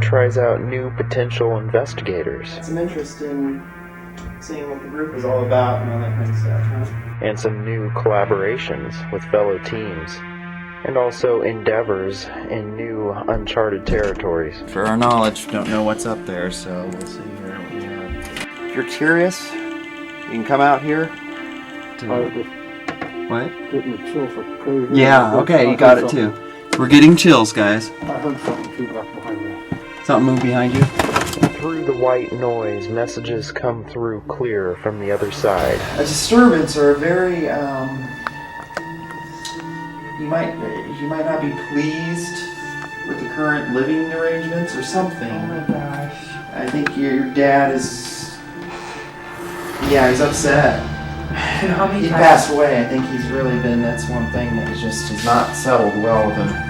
tries out new potential investigators. Some interest in seeing what the group is all about and all that kind of stuff, huh? And some new collaborations with fellow teams. And also endeavors in new uncharted territories. For our knowledge, don't know what's up there, so we'll see here what we have. If you're curious, you can come out here. What? Getting the chills are crazy. Yeah, okay, you got it too. We're getting chills, guys. I heard something too back behind me. Something moved behind you? Through the white noise, messages come through clear from the other side. A disturbance or a very, you might not be pleased with the current living arrangements or something. Oh my gosh. I think your dad is, he's upset. He passed away. I think he's really been, that's one thing that is not settled well with him.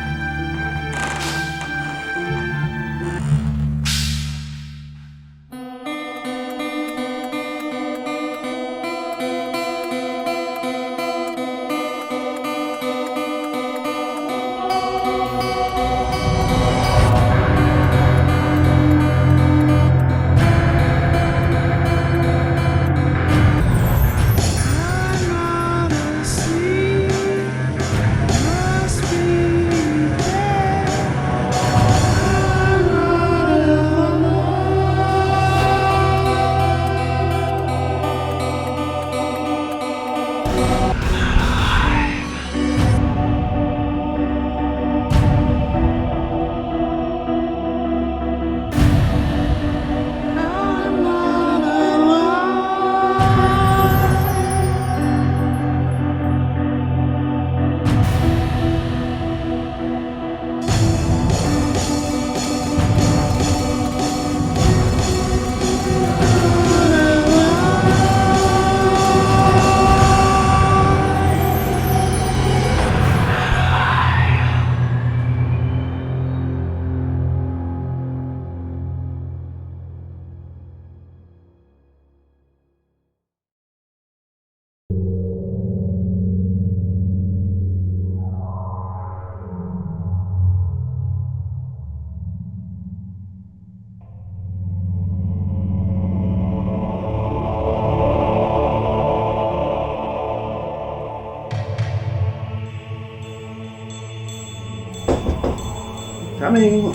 Coming.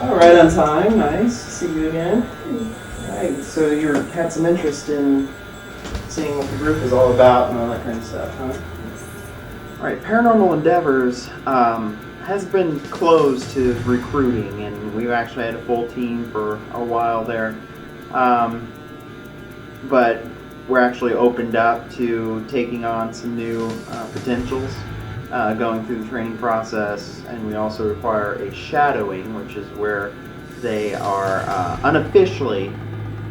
All right, on time. Nice to see you again. All right, so you had some interest in seeing what the group is all about and all that kind of stuff, huh? All right, Paranormal Endeavors has been closed to recruiting, and we've actually had a full team for a while there. But we're actually opened up to taking on some new potentials. Going through the training process, and we also require a shadowing, which is where they are unofficially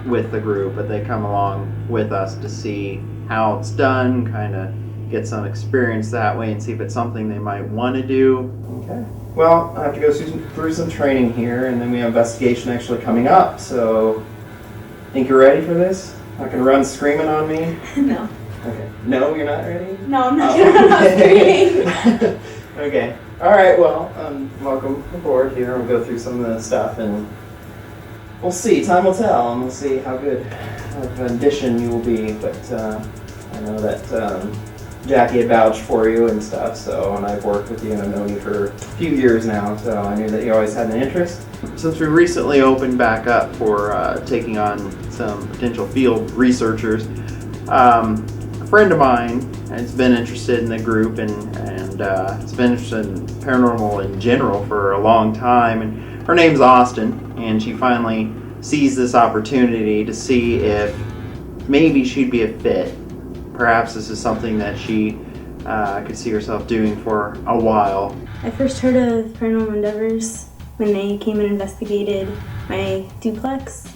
with the group, but they come along with us to see how it's done, kind of get some experience that way and see if it's something they might want to do. Okay. Well, I have to go through some training here, and then we have investigation actually coming up, so think you're ready for this? Not going to run screaming on me? No. Okay. No, you're not ready? No, I'm not. I'm not screaming. Okay. All right. Well, welcome aboard here. We'll go through some of the stuff, and we'll see. Time will tell, and we'll see how good of an addition you will be. But I know that Jackie had vouched for you and stuff. So, and I've worked with you, and I've known you for a few years now. So I knew that you always had an interest. Since we recently opened back up for taking on some potential field researchers. A friend of mine has been interested in the group and has been interested in paranormal in general for a long time, and her name's Austin, and she finally sees this opportunity to see if maybe she'd be a fit. Perhaps this is something that she could see herself doing for a while. I first heard of Paranormal Endeavors when they came and investigated my duplex.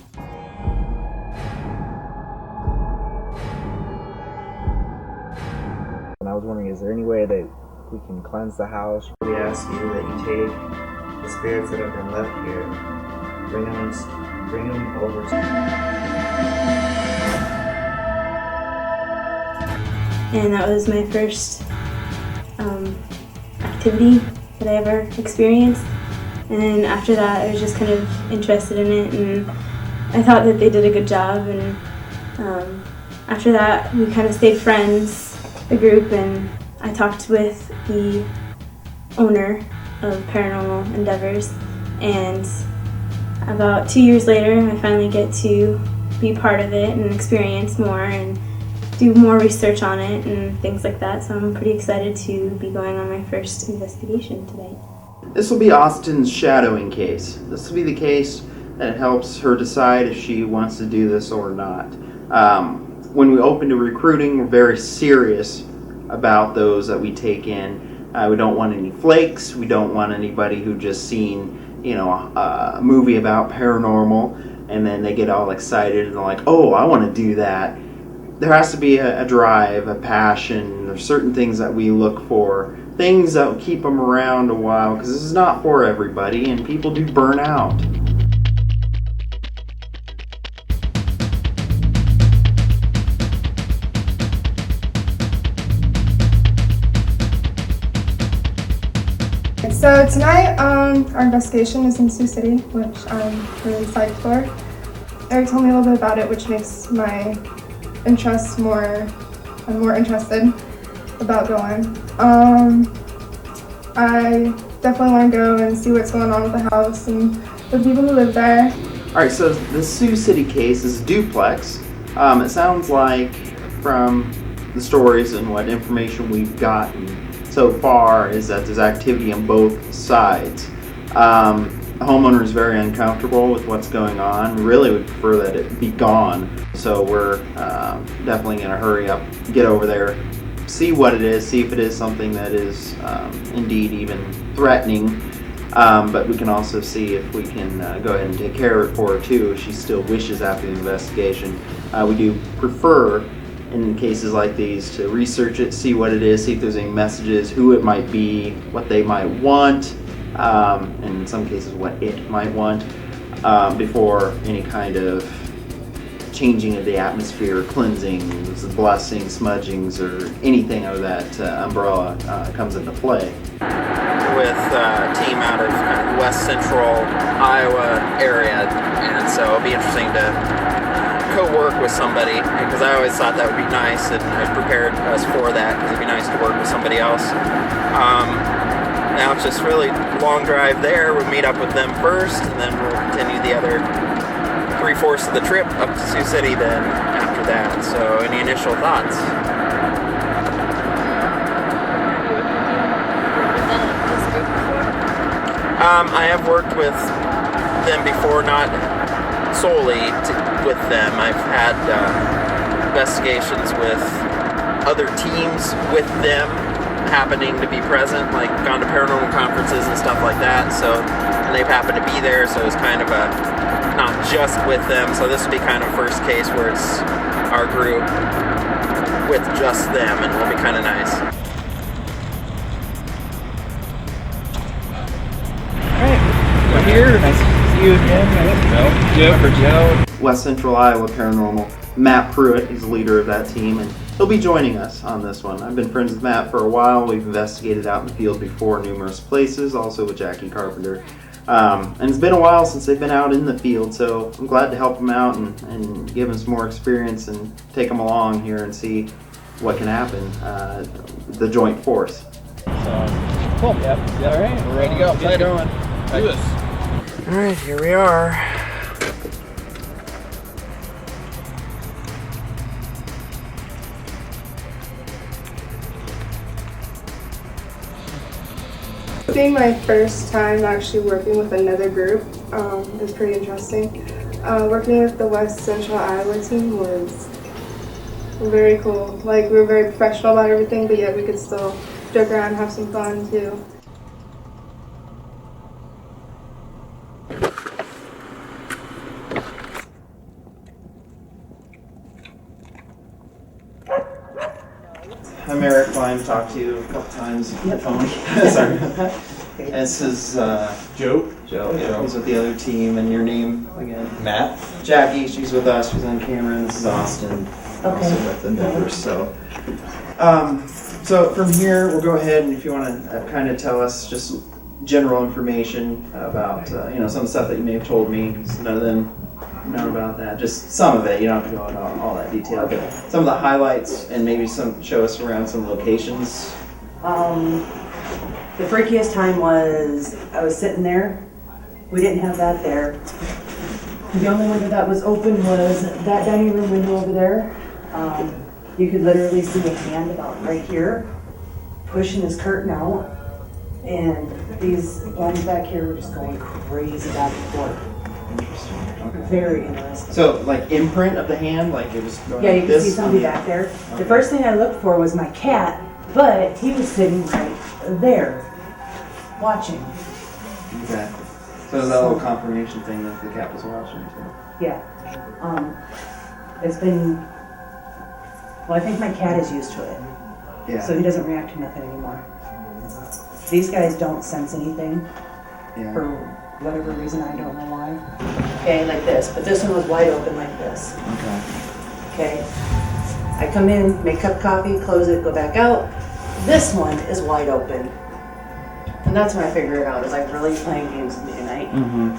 And I was wondering, is there any way that we can cleanse the house? We ask you that you take the spirits that have been left here, bring them over to And that was my first activity that I ever experienced. And then after that, I was just kind of interested in it, and I thought that they did a good job. And after that, we kind of stayed friends, the group, and I talked with the owner of Paranormal Endeavors, and about 2 years later, I finally get to be part of it and experience more and do more research on it and things like that. So I'm pretty excited to be going on my first investigation today. This will be Austin's shadowing case. This will be the case that helps her decide if she wants to do this or not. When we open to recruiting, we're very serious about those that we take in. We don't want any flakes. We don't want anybody who just seen, a movie about paranormal and then they get all excited and they're like, oh, I want to do that. There has to be a drive, a passion. There's certain things that we look for, things that will keep them around a while, because this is not for everybody and people do burn out. So tonight, our investigation is in Sioux City, which I'm really psyched for. Eric told me a little bit about it, which makes my interest I'm more interested about going. I definitely want to go and see what's going on with the house and the people who live there. All right, so the Sioux City case is a duplex. It sounds like from the stories and what information we've gotten so far is that there's activity on both sides. The homeowner is very uncomfortable with what's going on. We really would prefer that it be gone. So we're definitely going to hurry up, get over there, see what it is, see if it is something that is indeed even threatening. But we can also see if we can go ahead and take care of it for her too if she still wishes after the investigation. We do prefer in cases like these to research it, see what it is, see if there's any messages, who it might be, what they might want, and in some cases what it might want, before any kind of changing of the atmosphere, cleansings, blessings, smudgings, or anything of that umbrella comes into play. With a team out of West Central Iowa area, and so it'll be interesting to co-work with somebody, because I always thought that would be nice, and I prepared us for that because it'd be nice to work with somebody else. Now it's just really long drive there. We'll meet up with them first, and then we'll continue the other 3/4 of the trip up to Sioux City then after that. So any initial thoughts? I have worked with them before, not solely with them. I've had investigations with other teams with them happening to be present, like gone to paranormal conferences and stuff like that. So, and they've happened to be there, so it's kind of a not just with them. So this will be kind of first case where it's our group with just them, and it'll be kind of nice. We're here. Nice to see you again. Joe. West Central Iowa Paranormal. Matt Pruitt is the leader of that team, and he'll be joining us on this one. I've been friends with Matt for a while. We've investigated out in the field before numerous places, also with Jackie Carpenter. And it's been a while since they've been out in the field, so I'm glad to help them out and give them some more experience and take them along here and see what can happen, the joint force. Cool. Yep. All right. We're ready to go. Get going. Do this. All right, here we are. Being my first time actually working with another group is pretty interesting. Working with the West Central Iowa team was very cool. Like, we were very professional about everything, but yet we could still joke around and have some fun too. I'm Eric. I've talked to you a couple times on the phone. Sorry. This is Joe. Yeah, he's with the other team. And your name again? Matt. Jackie. She's with us. She's on camera. And this is Austin. Also with Endeavors. So, So from here, we'll go ahead and if you want to kind of tell us just general information about some of the stuff that you may have told me. 'Cause none of them know about that. Just some of it. You don't have to go into all that detail, but some of the highlights and maybe show us around some locations. The freakiest time was I was sitting there. We didn't have that there. The only window that was open was that dining room window over there. You could literally see a hand about right here pushing his curtain out. And these blinds back here were just going crazy back and forth. Interesting. Okay. Very interesting. So like imprint of the hand, like it was going Yeah, you like can this? see somebody back there. The first thing I looked for was my cat, but he was sitting right there, watching. Okay. So it was that little confirmation thing that the cat was watching too. Yeah. It's been, well, I think my cat is used to it, Yeah. so he doesn't react to nothing anymore. These guys don't sense anything Yeah. for whatever reason, I don't know why. Okay, like this, but this one was wide open like this. Okay. Okay. I come in, make a cup of coffee, close it, go back out. This one is wide open. And that's when I figure it out, is like really playing games with me tonight. Mm-hmm.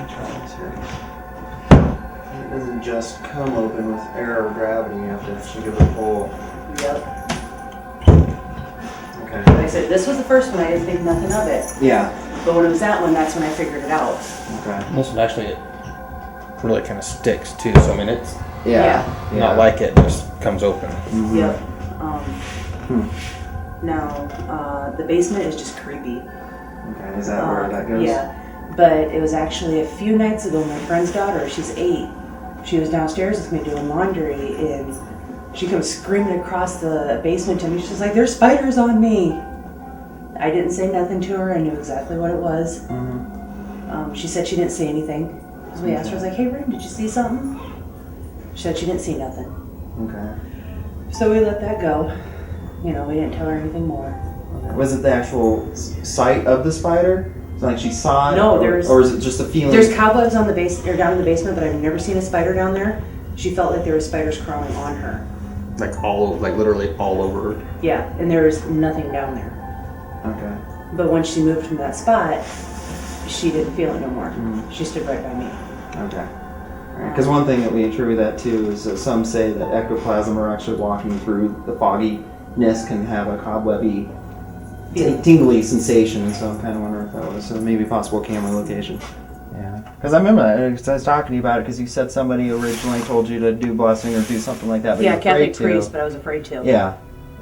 Try this here. It doesn't just come open with air or gravity, you have to actually give it a pull. Yep. Okay. Like I said, this was the first one, I didn't think nothing of it. Yeah. But when it was that one, that's when I figured it out. Okay. This one actually really kind of sticks too. So I mean, it's Yeah. not like it just comes open. Mhm. Yep. Now, the basement is just creepy. Okay. Is that where that goes? Yeah. But it was actually a few nights ago, my friend's daughter, she's 8, she was downstairs with me doing laundry, and she comes screaming across the basement to me. She's like, "There's spiders on me." I didn't say nothing to her. I knew exactly what it was. Mm-hmm. She said she didn't see anything. So we asked her, I was like, "Hey, Rim, did you see something?" She said she didn't see nothing. Okay. So we let that go. We didn't tell her anything more. Was it the actual site of the spider? So like she saw it? No, or is it just a feeling? There's cobwebs on the base or down in the basement, but I've never seen a spider down there. She felt like there were spiders crawling on her. Like literally all over. Yeah, and there was nothing down there. Okay. But when she moved from that spot, she didn't feel it no more. Mhm. She stood right by me. Okay. Because one thing that we attribute that to is that some say that ectoplasm or actually walking through the fogginess can have a cobwebby, tingly sensation. So I'm kind of wondering if that was maybe possible camera location. Yeah. Because I remember that. 'Cause I was talking to you about it because you said somebody originally told you to do blessing or do something like that. But Yeah, you were Catholic afraid to. priest, but I was afraid to. Yeah.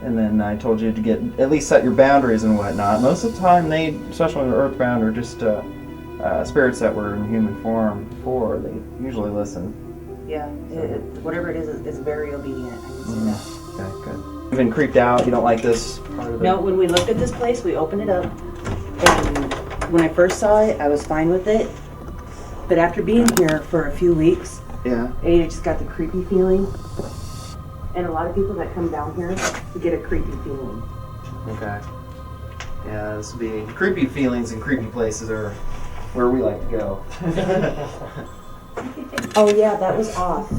And then I told you to at least set your boundaries and whatnot. Most of the time, they, especially when they're earthbound, or just spirits that were in human form before, they usually listen. Yeah, whatever it is, it's very obedient. I can see that. Okay, good. You've been creeped out. You don't like this part of it? No, when we looked at this place, we opened it up, and when I first saw it, I was fine with it. But after being here for a few weeks, Yeah. I just got the creepy feeling. And a lot of people that come down here get a creepy feeling. Okay. Yeah, this would be creepy feelings and creepy places are where we like to go. Oh yeah, that was off.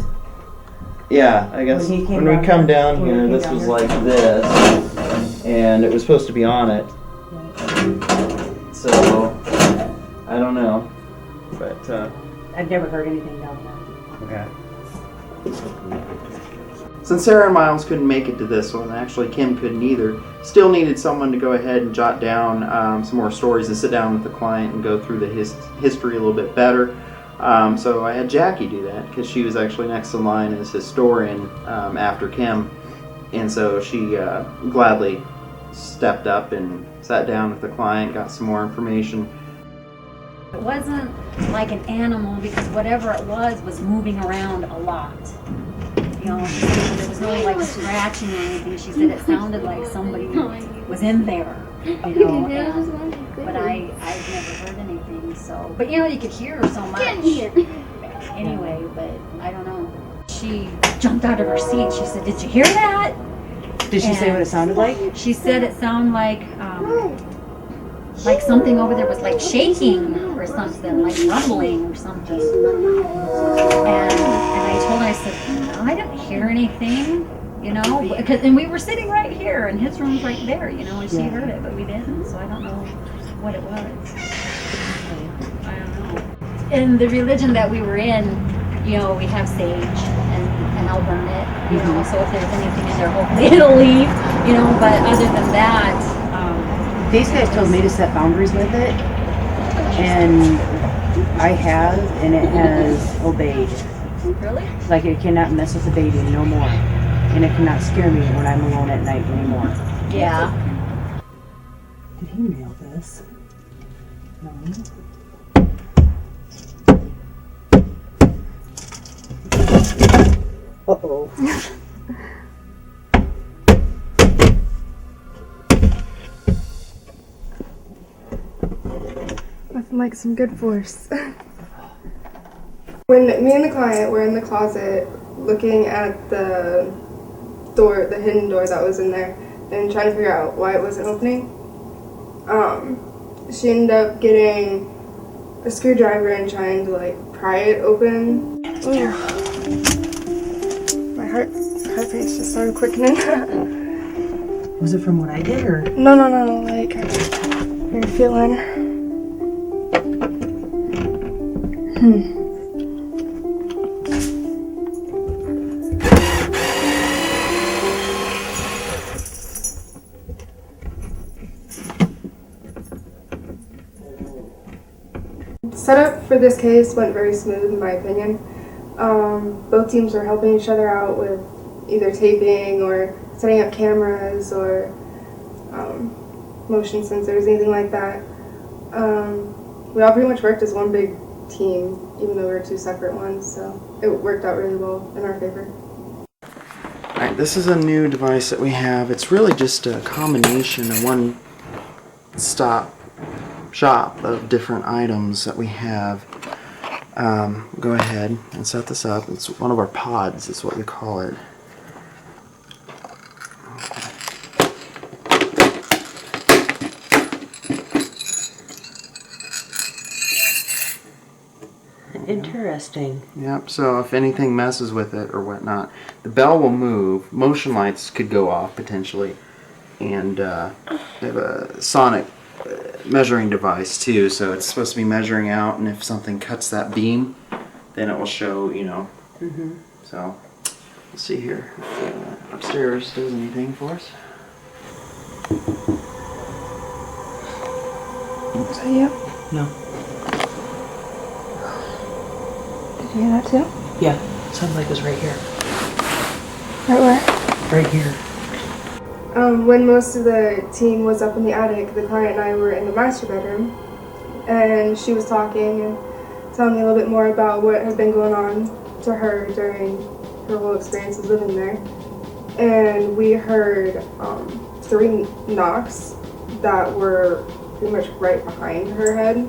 Yeah, I guess When he came when we down come here- down when we here, came this down was here. like this, and it was supposed to be on it. So I don't know, but I've never heard anything down there. okay. Since Sarah and Miles couldn't make it to this one, actually Kim couldn't either, still needed someone to go ahead and jot down some more stories and sit down with the client and go through the history a little bit better. So I had Jackie do that because she was actually next in line as historian after Kim. And so she gladly stepped up and sat down with the client, got some more information. It wasn't like an animal because whatever it was moving around a lot. There was no like scratching or anything. She said it sounded like somebody was in there, but I've never heard anything. So, but you could hear her so much. Anyway, but I don't know. She jumped out of her seat. She said, "Did you hear that?" Did she say what it sounded like? She said it sounded like something over there was like shaking or something, like rumbling or something. And I told her, I said, "No, I didn't hear anything." You know, and we were sitting right here, and his room's right there. You know, and she heard it, but we didn't. So I don't know what it was. I don't know. In the religion that we were in, you know, we have sage, and I'll burn it. You know, so if there's anything in there, hopefully it'll leave. You know, but other than that, These guys told me to set boundaries with it, and I have, and it has obeyed. really. Like it cannot mess with the baby no more, and it cannot scare me when I'm alone at night anymore. Yeah. Did he mail this? No. Uh-oh. Nothing like some good force. When me and the client were in the closet looking at the door, the hidden door that was in there, and trying to figure out why it wasn't opening, she ended up getting a screwdriver and trying to like pry it open. Ooh. My heart pace just started quickening. Was it from what I did, or? No, like you're feeling. Setup for this case went very smooth, in my opinion. Both teams were helping each other out with either taping or setting up cameras or motion sensors, anything like that. We all pretty much worked as one big team, even though we were two separate ones, so it worked out really well in our favor. Alright, this is a new device that we have. It's really just a combination, a one-stop shop of different items that we have. Go ahead and set this up. It's one of our pods, is what we call it. Interesting. Yep, so if anything messes with it or whatnot, the bell will move. Motion lights could go off potentially. And they have a sonic measuring device too, so it's supposed to be measuring out, and if something cuts that beam, then it will show, you know. So, let's see here if upstairs does anything for us. Is that you? No. Did you hear that too? Yeah. Sounds like it was right here. Right where? Right here. When most of the team was up in the attic, the client and I were in the master bedroom, and she was talking and telling me a little bit more about what had been going on to her during her whole experience of living there. And we heard 3 knocks that were pretty much right behind her head.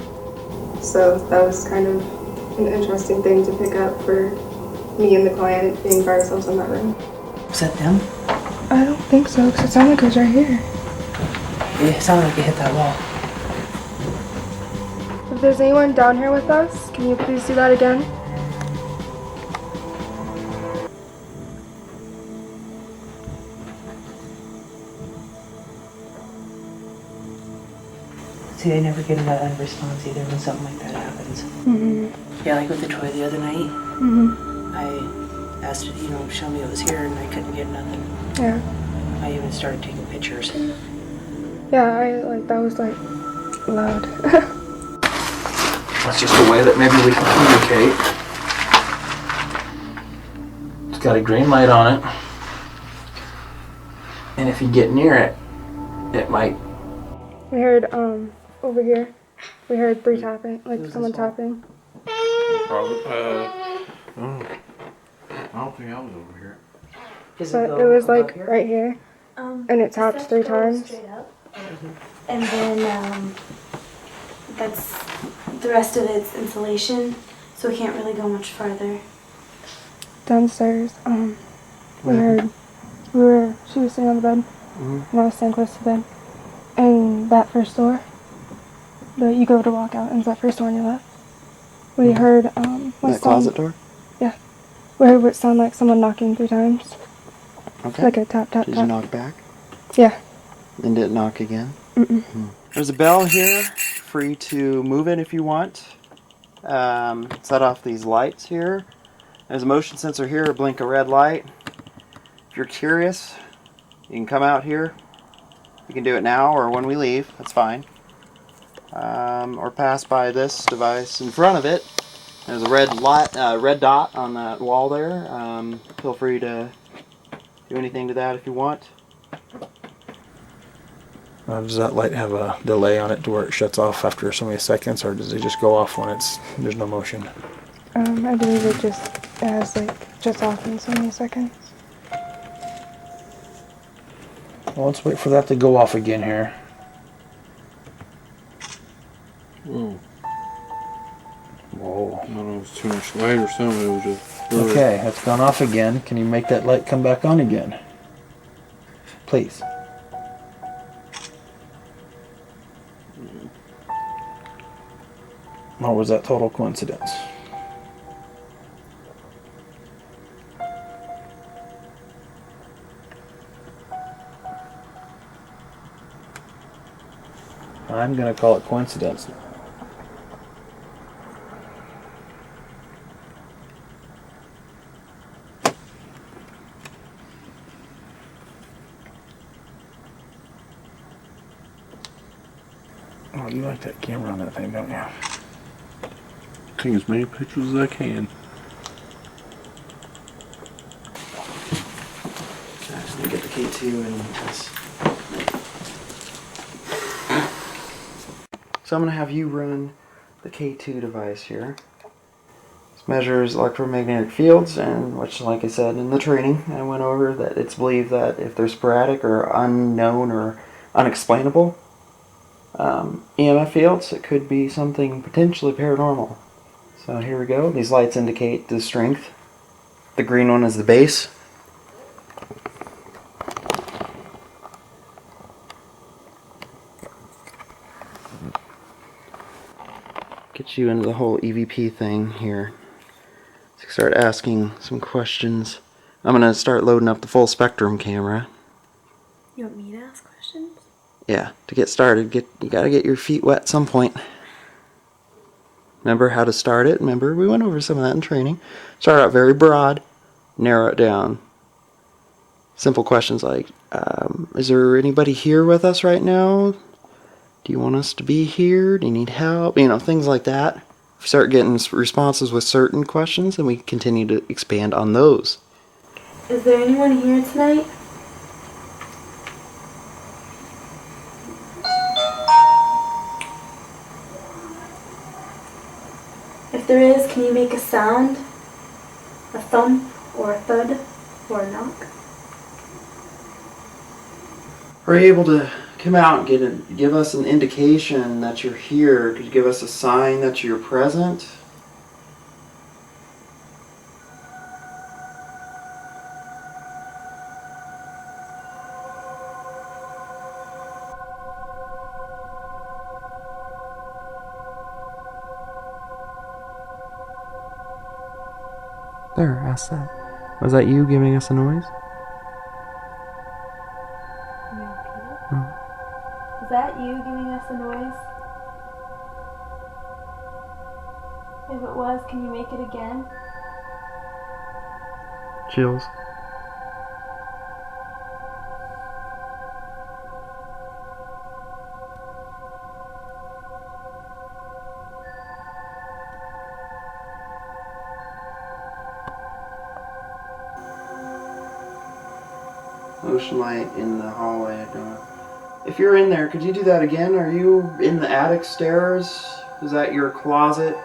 So that was kind of an interesting thing to pick up for me and the client being by ourselves in that room. Was that them? I don't think so, because it sounded like it was right here. It sounded like it hit that wall. If there's anyone down here with us, can you please do that again? See, I never get a response either when something like that happens. Yeah, like with the toy the other night. I asked it, show me it was here, and I couldn't get nothing. Yeah. I even started taking pictures. Yeah, that was loud. That's just a way that maybe we can communicate. It's got a green light on it. And if you get near it, it might. We heard, over here, we heard 3 tapping, someone tapping. Probably, I don't think I was over here. But it was right here, and it tapped 3 times. Straight up. And then that's the rest of it's insulation, so we can't really go much farther. Downstairs, she was sitting on the bed, and I was standing close to the bed. And that first door that you go to walk out, and it's that first door on your left. We heard That closet door? Yeah. We heard what sounded like someone knocking 3 times. Okay. Like a tap, tap, Did you tap. knock back? Yeah. And did it knock again? Mm-mm. There's a bell here. Free to move it if you want. Set off these lights here. There's a motion sensor here. Blink a red light. If you're curious, you can come out here. You can do it now or when we leave. That's fine. Or pass by this device in front of it. There's a red light, red dot on that wall there. Feel free to do anything to that if you want. Does that light have a delay on it to where it shuts off after so many seconds, or does it just go off when there's no motion? I believe it just has like shuts off in so many seconds. Well, let's wait for that to go off again here. Whoa. Whoa. I don't know if it's too much light or something. It was just. Okay, it's gone off again. Can you make that light come back on again? Please. Or was that total coincidence? I'm going to call it coincidence. Oh, you like that camera on that thing, don't you? Take as many pictures as I can. Okay, I just need to get the K2 and this. So I'm going to have you run the K2 device here. This measures electromagnetic fields, and which, like I said in the training, I went over that it's believed that if they're sporadic or unknown or unexplainable EMF fields, it could be something potentially paranormal. So here we go. These lights indicate the strength. The green one is the base. Get you into the whole EVP thing here. So start asking some questions. I'm going to start loading up the full spectrum camera. You want me to ask questions? Yeah, to get started, you got to get your feet wet at some point. Remember how to start it? Remember, we went over some of that in training. Start out very broad, narrow it down. Simple questions like, is there anybody here with us right now? Do you want us to be here? Do you need help? You know, things like that. If we start getting responses with certain questions, then we continue to expand on those. Is there anyone here tonight? If there is, can you make a sound? A thump or a thud or a knock? Are you able to come out and give us an indication that you're here? Could you give us a sign that you're present? There, ask that. Was that you giving us a noise? Can you repeat it? Is that you giving us a noise? If it was, can you make it again? Chills. Motion light in the hallway. If you're in there, could you do that again? Are you in the attic stairs? Is that your closet?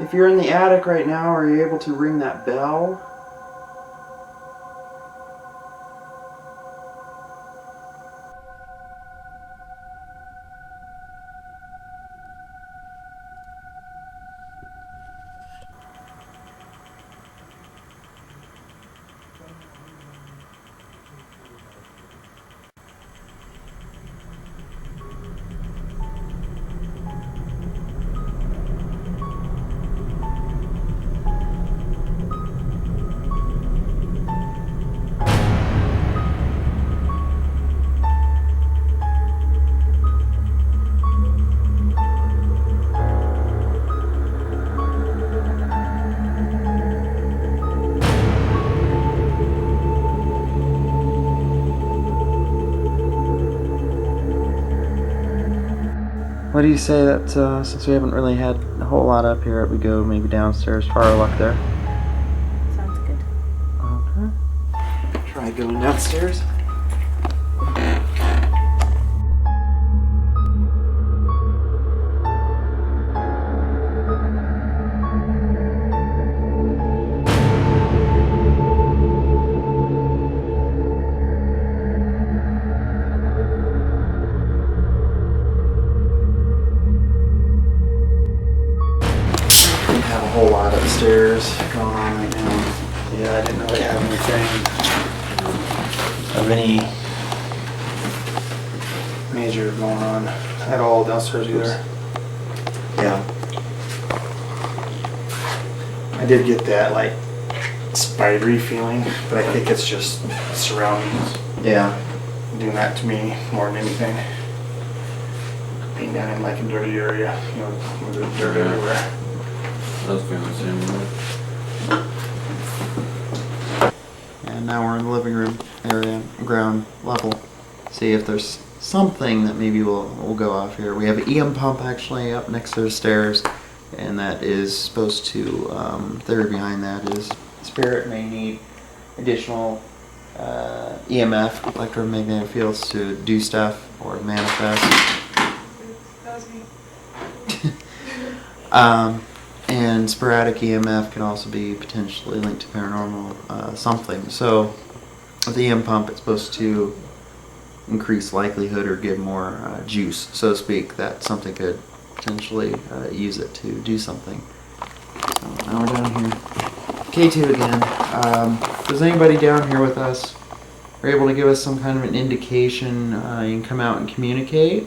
If you're in the attic right now, are you able to ring that bell? What do you say that since we haven't really had a whole lot up here, that we go maybe downstairs, try our luck there? Sounds good. Okay. Try going downstairs. Whole lot upstairs going on right now. Yeah, I didn't really have anything of any major going on at all downstairs either. Yeah. I did get that like spidery feeling, but I think it's just surroundings. Yeah. Doing that to me more than anything. Being down in like a dirty area, you know, with the dirt everywhere. I was feeling the same way. And now we're in the living room area, ground level. See if there's something that maybe will go off here. We have an EM pump actually up next to the stairs, and that is supposed to, theory behind that is spirit may need additional EMF, electromagnetic fields, to do stuff or manifest. That was me. And sporadic EMF can also be potentially linked to paranormal something. So with the EM pump, it's supposed to increase likelihood or give more juice, so to speak, that something could potentially use it to do something. So now we're down here. K2 again. If there's anybody down here with us, are able to give us some kind of an indication, you can come out and communicate.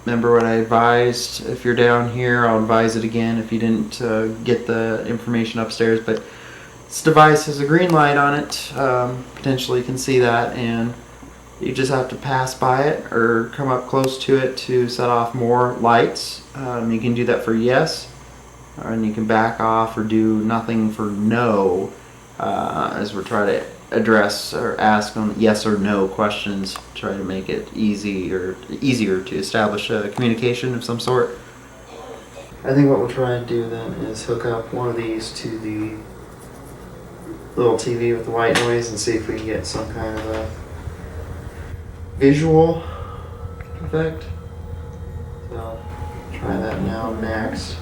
Remember what I advised. If you're down here, I'll advise it again if you didn't get the information upstairs. But this device has a green light on it. Potentially you can see that, and you just have to pass by it or come up close to it to set off more lights. You can do that for yes, and you can back off or do nothing for no, as we're trying to address or ask on yes or no questions, try to make it easier to establish a communication of some sort. I think what we'll try to do then is hook up one of these to the little TV with the white noise and see if we can get some kind of a visual effect. So try that now next,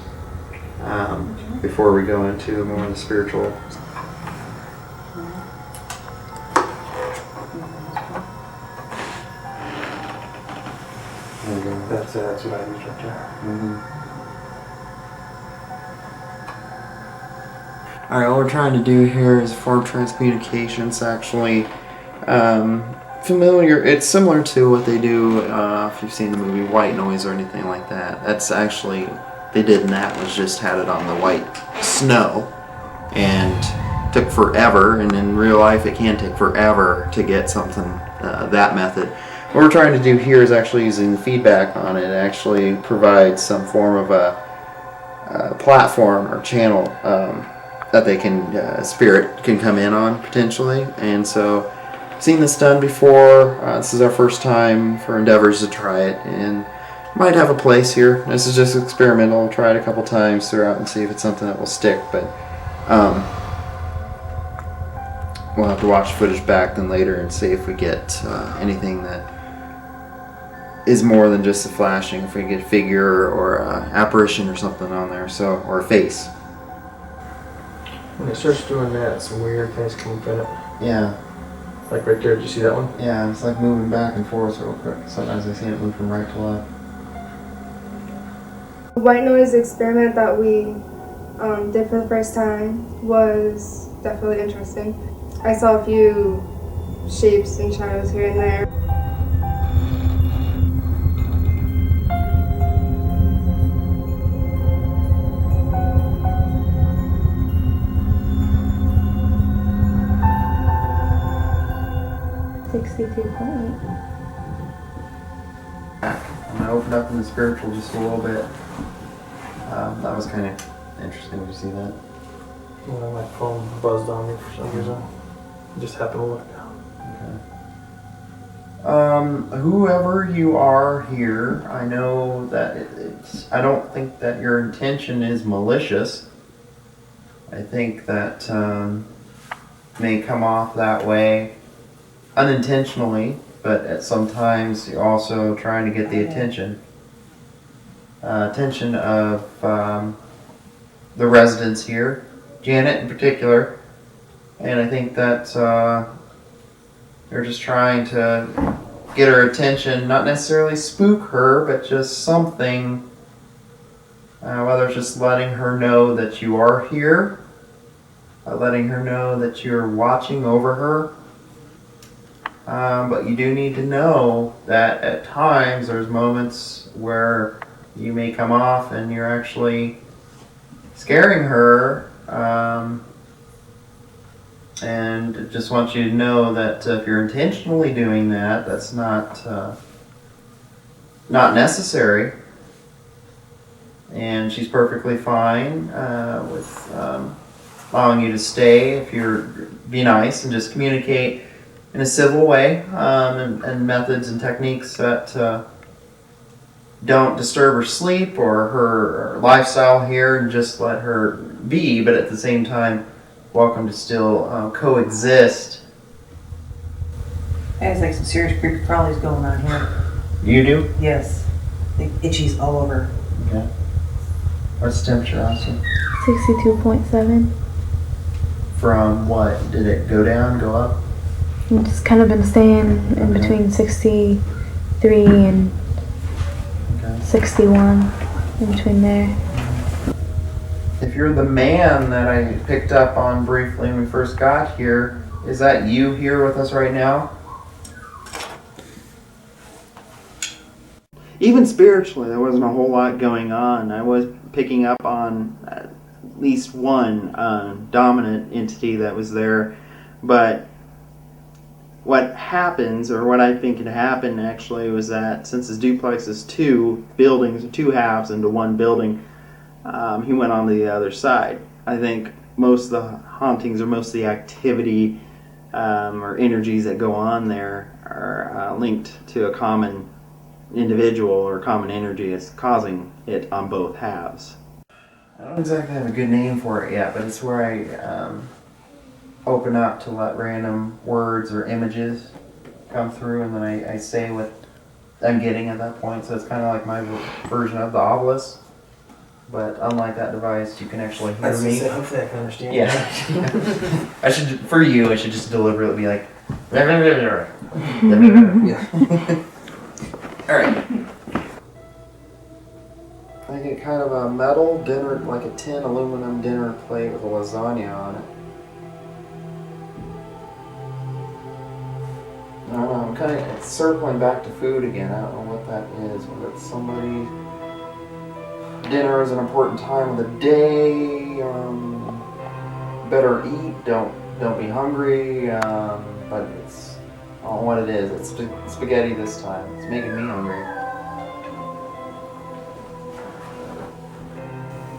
before we go into more of the spiritual. That's what I used right there. Alright, what we're trying to do here is form transcommunication. It's actually familiar. It's similar to what they do if you've seen the movie White Noise or anything like that. That's actually, they did in that was just had it on the white snow and took forever, and in real life it can take forever to get something that method. What we're trying to do here is actually using the feedback on it. It actually provides some form of a platform or channel that they can, spirit can come in on potentially. And so, seen this done before. This is our first time for endeavors to try it, and might have a place here. This is just experimental. We'll try it a couple times throughout and see if it's something that will stick. But we'll have to watch footage back then later and see if we get anything that is more than just a flashing. If we get a figure or apparition or something on there, so, or a face. When it starts doing that, some weird things come from it. Yeah. Like right there, did you see that one? Yeah, it's like moving back and forth real quick. Sometimes I see it move from right to left. The white noise experiment that we did for the first time was definitely interesting. I saw a few shapes and shadows here and there. When I opened up in the spiritual just a little bit, that was kind of interesting. Did you see that? Well, my phone buzzed on me for some reason. It just happened to look. Okay. Whoever you are here, I know that I don't think that your intention is malicious. I think that may come off that way unintentionally, but at sometimes you're also trying to get the attention of the residents here, Janet in particular, and I think that they're just trying to get her attention, not necessarily spook her, but just something, whether it's just letting her know that you are here, letting her know that you're watching over her. But you do need to know that at times there's moments where you may come off and you're actually scaring her. And just want you to know that if you're intentionally doing that, that's not necessary. And she's perfectly fine with allowing you to stay if you're be nice and just communicate in a civil way, and methods and techniques that don't disturb her sleep or her lifestyle here, and just let her be, but at the same time welcome to still coexist. There's like some serious creepy crawlies going on here. You do? Yes. Like itchies all over. Okay. What's the temperature, Austin? 62.7. From what? Did it go down, go up? It's kind of been staying in between 63 and 61, in between there. If you're the man that I picked up on briefly when we first got here, is that you here with us right now? Even spiritually, there wasn't a whole lot going on. I was picking up on at least one dominant entity that was there, but what happens, or what I think had happened actually, was that since his duplex is two buildings, two halves into one building, he went on to the other side. I think most of the hauntings or most of the activity or energies that go on there are linked to a common individual or common energy that's causing it on both halves. I don't exactly have a good name for it yet, but it's where I open up to let random words or images come through, and then I say what I'm getting at that point. So it's kind of like my version of the obelisk. But unlike that device, you can actually hear me. Hopefully I can understand. Yeah. I should, for you, I should just deliberately be like. Yeah. All right. I get kind of a metal dinner, like a tin aluminum dinner plate with a lasagna on it. I don't know, I'm kind of circling back to food again. I don't know what that is. Whether it's somebody. Dinner is an important time of the day. Better eat. Don't be hungry. But it's I don't know what it is. It's spaghetti this time. It's making me hungry.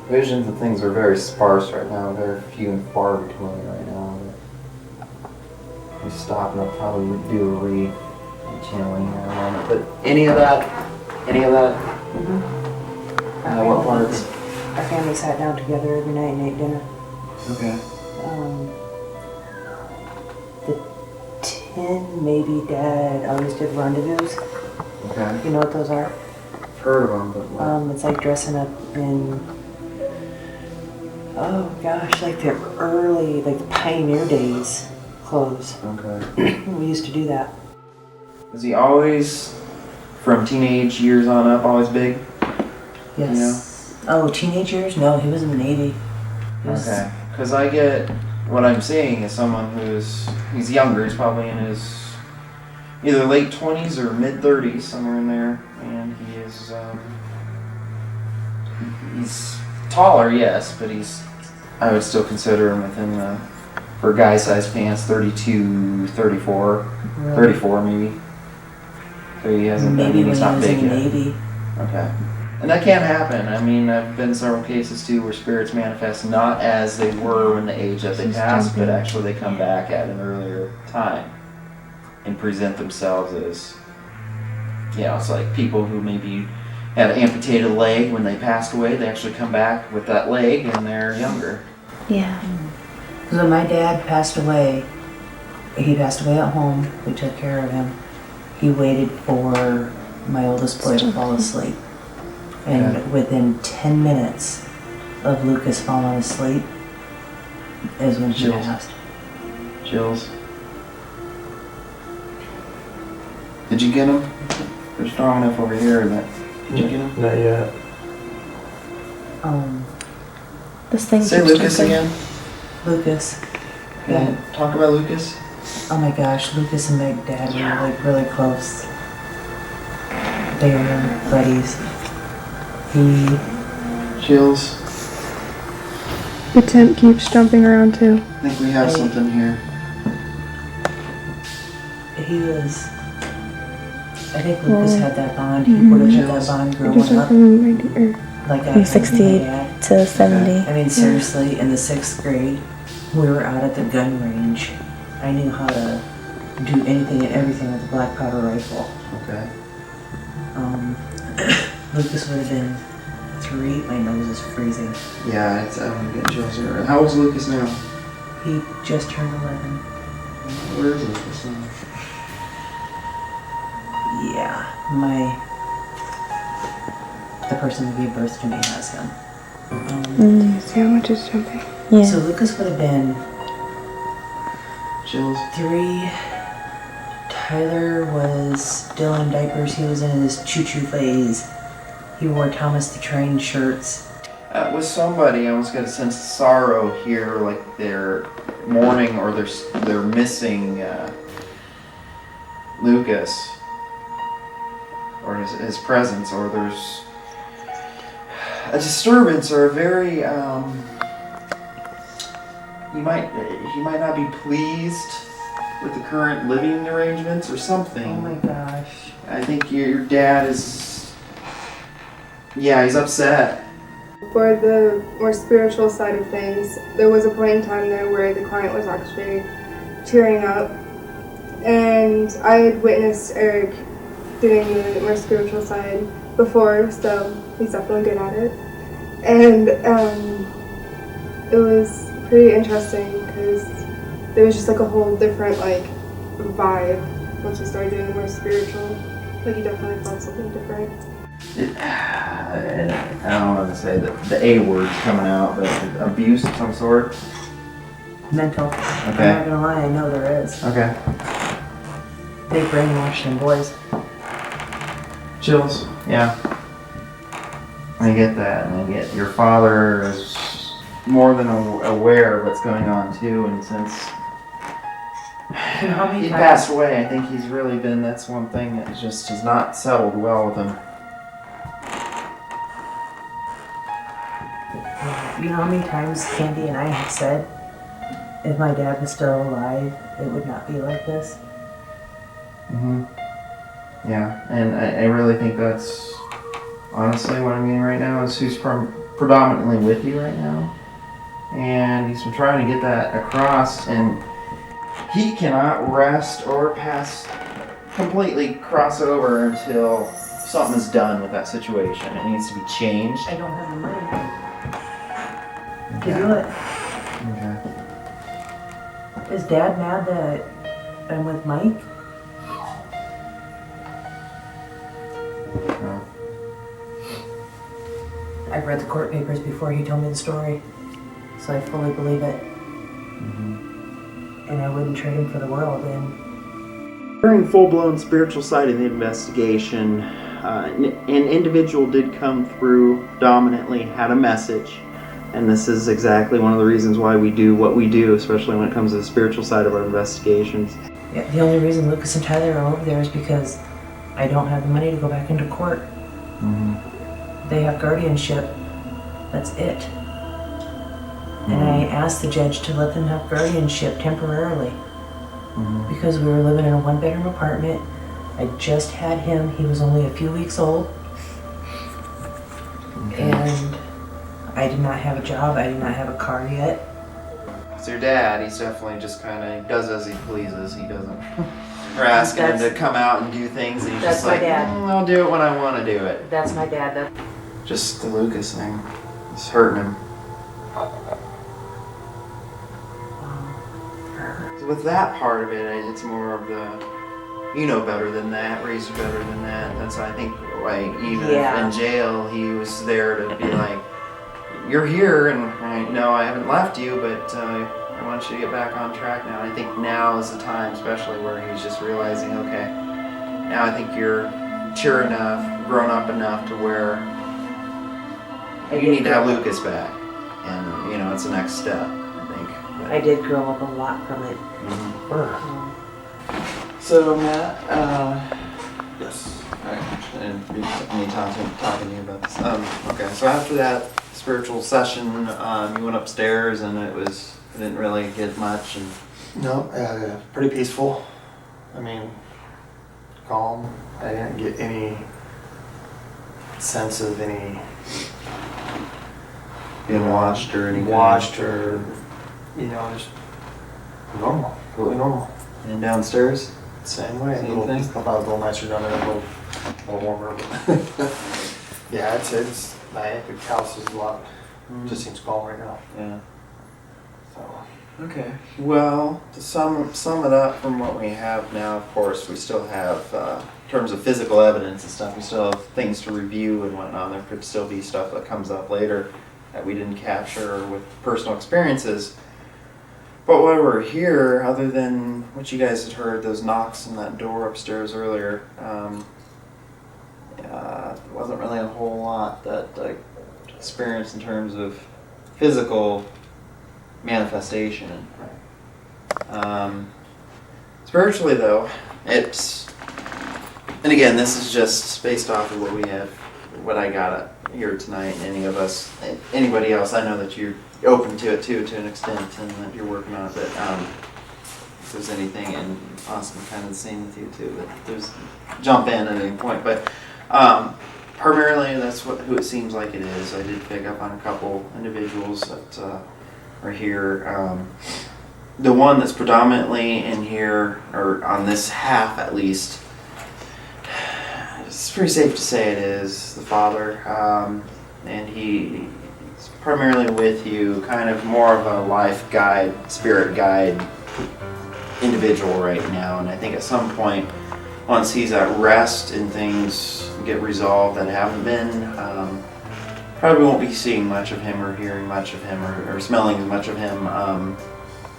Visions of things are very sparse right now. Very few and far between right now. We stop and I'll probably do a re-channeling here in a moment. But any of that? Mm-hmm. What parts? Our family sat down together every night and ate dinner. Okay. The tin, maybe Dad always did rendezvous. Okay. You know what those are? I've heard of them, but what? It's like dressing up in, oh gosh, like the early, like the pioneer days clothes. Okay. We used to do that. Was he always, from teenage years on up, always big? Yes. You know? Oh, teenage years? No, he was in the Navy. Okay. Because I get, what I'm seeing is someone he's younger, he's probably in his either late 20s or mid 30s, somewhere in there, and he is, he's taller, yes, but I would still consider him within the, for guy-sized pants, 32, 34, really? 34 maybe. So he hasn't maybe been, he's not big yet. Navy. Okay. And that can happen. I mean, I've been in several cases too where spirits manifest not as they were when the age that they passed, but actually they come back at an earlier time. and present themselves as, it's like people who maybe had an amputated leg when they passed away. They actually come back with that leg and they're younger. Yeah. Because when my dad passed away, he passed away at home. We took care of him. He waited for my oldest boy to fall asleep. And within 10 minutes of Lucas falling asleep is when he passed. Chills. Did you get them? They're strong enough over here. Did you get them? Not yet. This thing. Say Lucas again. Lucas. Yeah. Talk about Lucas. Oh my gosh, Lucas and my dad were like really close. They were buddies. Chills. The tent keeps jumping around too. I think we have something here. I think Lucas had that bond. He would have had that bond growing up. Like from 68 to 70. I mean, seriously, in the 6th grade, we were out at the gun range. I knew how to do anything and everything with a black powder rifle. Okay. Lucas would have been 3. My nose is freezing. Yeah, I'm getting chills here. How old's Lucas now? He just turned 11. Where is Lucas now? Yeah, the person who gave birth to me has him. See how much is jumping? Yeah. So Lucas would have been Chills. 3. Tyler was still in diapers. He was in his choo-choo phase. He wore Thomas the Train shirts. With somebody, I almost got a sense of sorrow here, like they're mourning or they're missing Lucas or his presence, or there's a disturbance or a very he might not be pleased with the current living arrangements or something. Oh my gosh. I think your dad is, he's upset. For the more spiritual side of things, there was a point in time there where the client was actually tearing up, and I had witnessed Eric doing the more spiritual side before, so he's definitely good at it. And it was pretty interesting because there was just like a whole different vibe once you started doing the more spiritual. Like you definitely felt something different. I don't want to say the A word's coming out, but abuse of some sort. Mental. Okay. I'm not gonna lie, I know there is. Okay. They brainwashed them boys. Chills. Yeah. I get that, and I get your father is more than aware of what's going on too, and since he passed away, I think he's really been, that's one thing that just has not settled well with him. You know how many times Candy and I have said, if my dad was still alive, it would not be like this? Mm-hmm. Yeah, and I really think that's honestly what I'm getting right now is who's predominantly with you right now. And he's been trying to get that across, and he cannot rest or completely cross over until something is done with that situation. It needs to be changed. I don't have the money to do it. Okay. Is Dad mad that I'm with Mike? No. I've read the court papers before he told me the story, so I fully believe it. And I wouldn't trade him for the world. And during full-blown spiritual side of the investigation, an individual did come through, predominantly had a message, and this is exactly one of the reasons why we do what we do, especially when it comes to the spiritual side of our investigations. yeah, the only reason Lucas and Tyler are over there is because I don't have the money to go back into court. They have guardianship. That's it. And I asked the judge to let them have guardianship temporarily because we were living in a 1-bedroom apartment. I just had him. He was only a few weeks old. And I did not have a job. I did not have a car yet. It's your dad. He's definitely just kind of does as he pleases. He doesn't. Or asking him to come out and do things, and he's That's just my like, dad. I'll do it when I want to do it. That's my dad. Just the Lucas thing. It's hurting him. With that part of it, it's more of the, you know better than that, raised you better than that. That's, I think, why even in jail, he was there to be like, you're here, and I haven't left you, but I want you to get back on track now. And I think now is the time, especially where he's just realizing, okay, now I think you're mature enough, grown up enough to where you need to have Lucas back. And, it's the next step, I think. But, I did grow up a lot from it. So, Matt, yes, I didn't need talking to you about this. Okay, so after that spiritual session, you went upstairs and it didn't really get much. And No, pretty peaceful. I mean, calm. I didn't get any sense of any being watched or anything. Just normal, completely normal. And downstairs? Same way. Same thing? I thought it was a little nicer down there, a little warmer. But yeah, it's my house is a lot. Just seems calm right now. Yeah. So. Okay. Well, to sum it up from what we have now, of course, we still have, in terms of physical evidence and stuff, we still have things to review and whatnot. There could still be stuff that comes up later that we didn't capture with personal experiences. But while we're here, other than what you guys had heard, those knocks on that door upstairs earlier, there wasn't really a whole lot that I experienced in terms of physical manifestation. Spiritually, though, and again, this is just based off of what I got here tonight. Anybody else, I know that you're open to it too, to an extent, and that you're working on it. But if there's anything, and Austin, kind of the same with you too. But there's jump in at any point. But primarily, that's who it seems like it is. I did pick up on a couple individuals that are here. The one that's predominantly in here, or on this half at least, it's pretty safe to say it is the father, and he's primarily with you, kind of more of a life guide, spirit guide individual right now. And I think at some point, once he's at rest and things get resolved that haven't been, probably won't be seeing much of him or hearing much of him or smelling much of him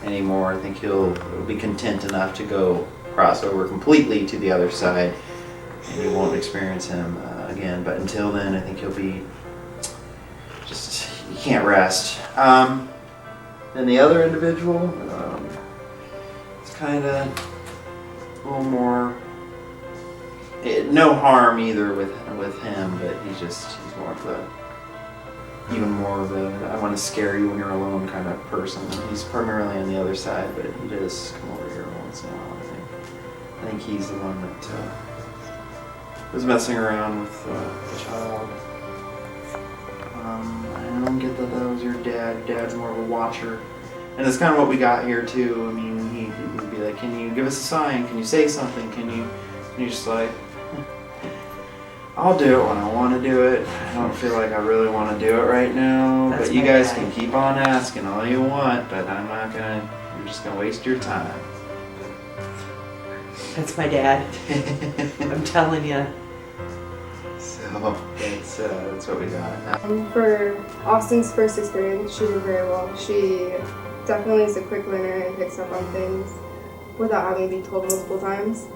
anymore. I think he'll be content enough to go cross over completely to the other side, and you won't experience him again. But until then, I think he'll be he can't rest. And the other individual, it's kind of a little more, no harm either with him, but he's more of I want to scare you when you're alone kind of person. He's primarily on the other side, but he does come over here once in a while, I think he's the one that was messing around with the child. I don't get that was your dad. Dad's more of a watcher. And that's kind of what we got here too. I mean, he'd be like, can you give us a sign? Can you say something? Can you just like, I'll do it when I want to do it. I don't feel like I really want to do it right now. But you guys can keep on asking all you want, but you're just going to waste your time. That's my dad. I'm telling you. So that's what we got. For Austin's first experience, she did very well. She definitely is a quick learner and picks up on things without having to be told multiple times.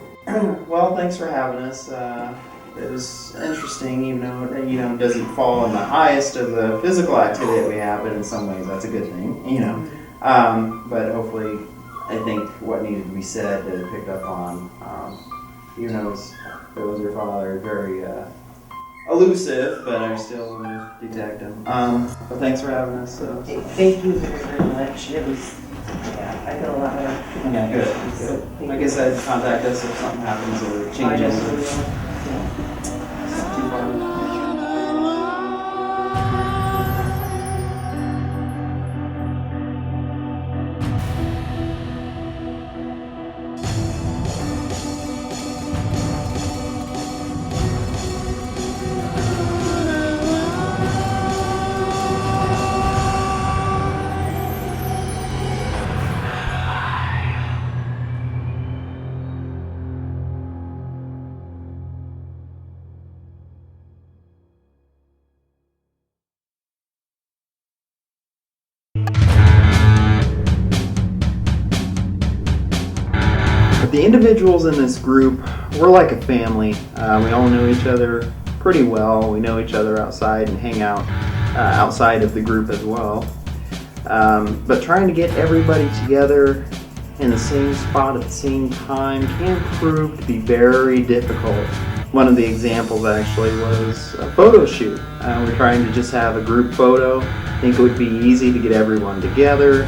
Well, thanks for having us. It was interesting, even though it doesn't fall in the highest of the physical activity that we have, but in some ways that's a good thing, But hopefully, I think what needed to be said that it picked up on, even though it was your father, very elusive, but I still detect him. But thanks for having us. Thank you very, very much. It was, I feel a lot better. Yeah, good. Like I said, contact us if something happens or changes. the individuals in this group, we're like a family. We all know each other pretty well. We know each other outside and hang out outside of the group as well. But trying to get everybody together in the same spot at the same time can prove to be very difficult. One of the examples actually was a photo shoot. We're trying to just have a group photo. I think it would be easy to get everyone together.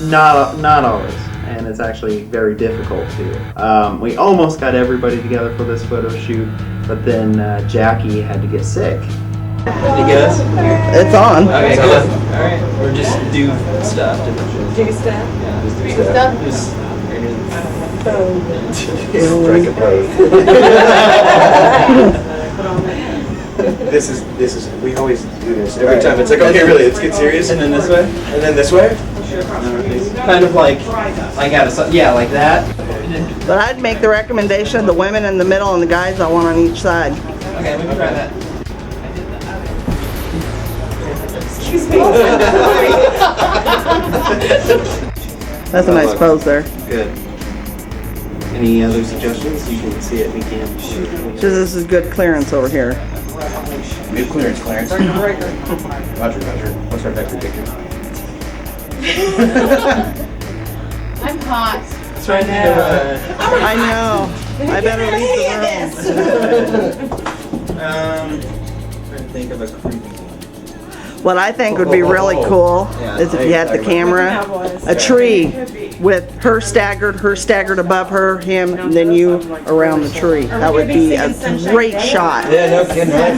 Not always, and it's actually very difficult to. We almost got everybody together for this photo shoot, but then Jackie had to get sick. You get us? It's on. Okay, good. Alright, we're just do stuff. Do stuff? Yeah, just do stuff? Just Strike a pose. This is, we always do this every time. It's like, okay, really, let's get serious. And then this way? And then this way? Kind of like yeah, like that. But I'd make the recommendation, the women in the middle and the guys I want on each side. Okay, we can try that. Excuse me. That's a nice pose there. Good. Any other suggestions? You can see it, we can. Just this is good clearance over here. Good clearance. Roger. What's our vector picture? I'm hot. It's right now. I know. I better leave the room. Trying to think of a creepy one. What I think would be really cool is if you had the camera, a tree with her staggered above her, him, and then you around the tree. That would be a great shot. Yeah, no kidding, right?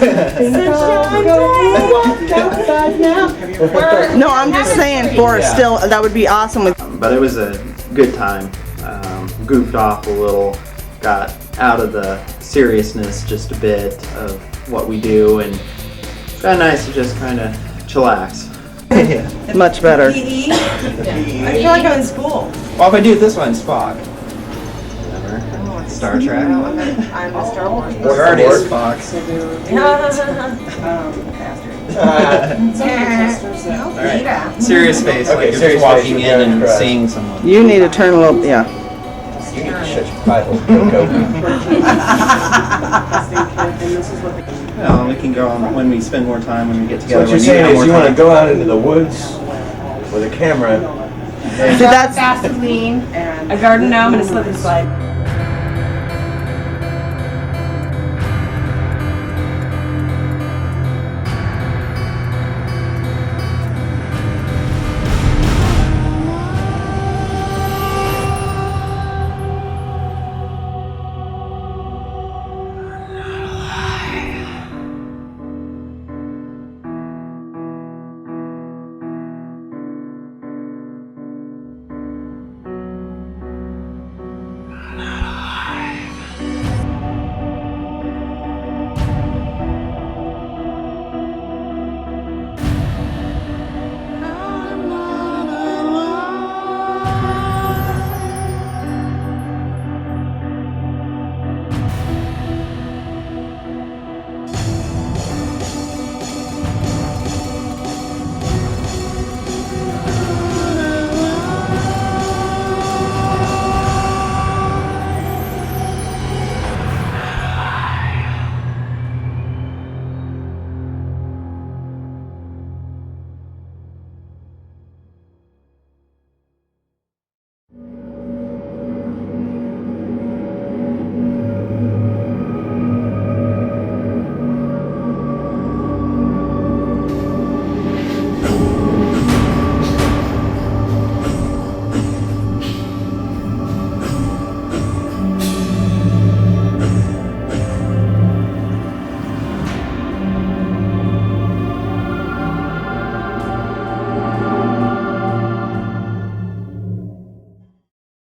No, I'm just saying for a still, that would be awesome. But it was a good time. Goofed off a little, got out of the seriousness just a bit of what we do, and it's kind of nice to just kind of chillax. Much better. PE? I feel like I'm in school. Well, if I do it this one, Spock. Star Trek. I'm a Star Wars. We're already Spock. Alright. Serious face, Okay, like you're serious just walking face, in you're and gonna seeing someone. You need to turn a little, yeah. You need to shut your Bible. Go. Well, we can go on when we spend more time, when we get So together. what you're when saying have is more you want to time. go out into the woods with a camera. See, that's Vaseline, a garden gnome, and a slip and slide.